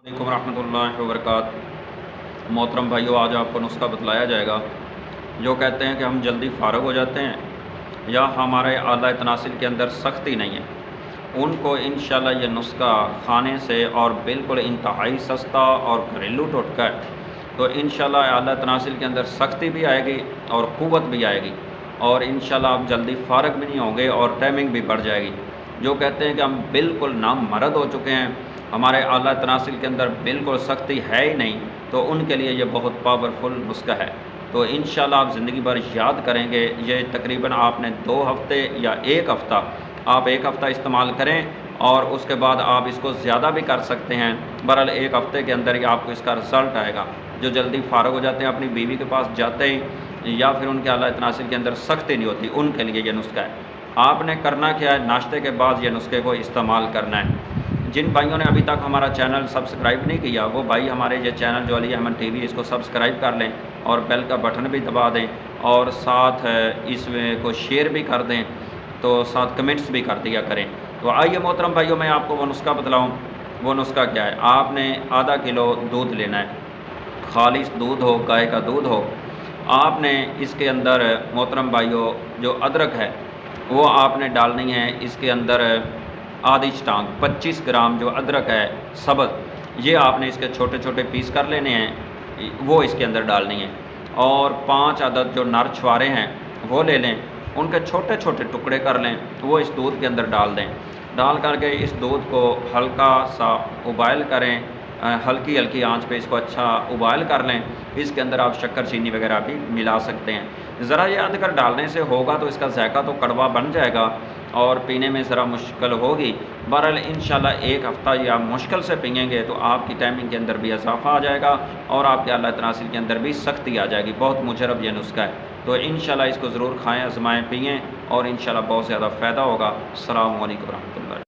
वालेकुम रहमतुल्लाहि व बरकातहू। मोहतरम भाइयों, आज आपको नुस्खा बतलाया जाएगा। जो कहते हैं कि हम जल्दी फ़ारग हो जाते हैं या हमारे आला तनासिल के अंदर सख्ती नहीं है, उनको इंशाल्लाह ये नुस्खा खाने से और बिल्कुल इंतहाई सस्ता और घरेलू टोटका है। तो इंशाल्लाह आला तनासिल के अंदर सख्ती भी आएगी और क़ुव्वत भी आएगी और इंशाल्लाह आप जल्दी फ़ारग भी नहीं होंगे और टाइमिंग भी बढ़ जाएगी। जो कहते हैं कि हम बिल्कुल नामर्द हो चुके हैं, हमारे आला तनासिल के अंदर बिल्कुल सख्ती है ही नहीं, तो उनके लिए ये बहुत पावरफुल नुस्खा है। तो इंशाल्लाह आप ज़िंदगी भर याद करेंगे। ये तकरीबन आपने 2 हफ़्ते या 1 हफ़्ता, आप 1 हफ़्ता इस्तेमाल करें और उसके बाद आप इसको ज़्यादा भी कर सकते हैं। बहरहाल 1 हफ़्ते के अंदर ही आपको इसका रिज़ल्ट आएगा। जो जल्दी फ़ारग हो जाते हैं, अपनी बीवी के पास जाते ही या फिर उनके आला तनासिल के अंदर सख्ती नहीं होती, उनके लिए ये नुस्खा है। आपने करना क्या है, नाश्ते के बाद ये नुस्खे को इस्तेमाल करना है। जिन भाइयों ने अभी तक हमारा चैनल सब्सक्राइब नहीं किया, वो भाई हमारे ये चैनल जो अली अहमद टीवी, इसको सब्सक्राइब कर लें और बेल का बटन भी दबा दें और साथ इसमें को शेयर भी कर दें, तो साथ कमेंट्स भी कर दिया करें। तो आइए मोहतरम भाइयों, मैं आपको वो नुस्खा बतलाऊँ। वो नुस्खा क्या है? आपने आधा किलो दूध लेना है, खालिस दूध हो, गाय का दूध हो। आपने इसके अंदर मोहतरम भाइयों जो अदरक है वो आपने डालनी है। इसके अंदर आधी टांग 25 ग्राम जो अदरक है सबज़, ये आपने इसके छोटे छोटे पीस कर लेने हैं, वो इसके अंदर डालनी है। और 5 अदद जो नर छुआरे हैं वो ले लें, उनके छोटे छोटे टुकड़े कर लें, वो इस दूध के अंदर डाल दें। डाल करके इस दूध को हल्का सा उबाइल करें, हल्की हल्की आंच पे इसको अच्छा उबाइल कर लें। इसके अंदर आप शक्कर चीनी वगैरह भी मिला सकते हैं। ज़रा ये अदरक डालने से होगा तो इसका जायका तो कड़वा बन जाएगा और पीने में ज़रा मुश्किल होगी। बहरहाल इंशाल्लाह 1 हफ़्ता ये आप मुश्किल से पिएंगे तो आपकी टाइमिंग के अंदर भी इजाफ़ा आ जाएगा और आपके आला तनासिल के अंदर भी सख्ती आ जाएगी। बहुत मुजरब ये नुस्खा है। तो इंशाल्लाह इसको ज़रूर खाएँ, आज़माएँ, पिएँ और इंशाल्लाह बहुत ज़्यादा फ़ायदा होगा। अस्सलामु अलैकुम रहमतुल्लाह।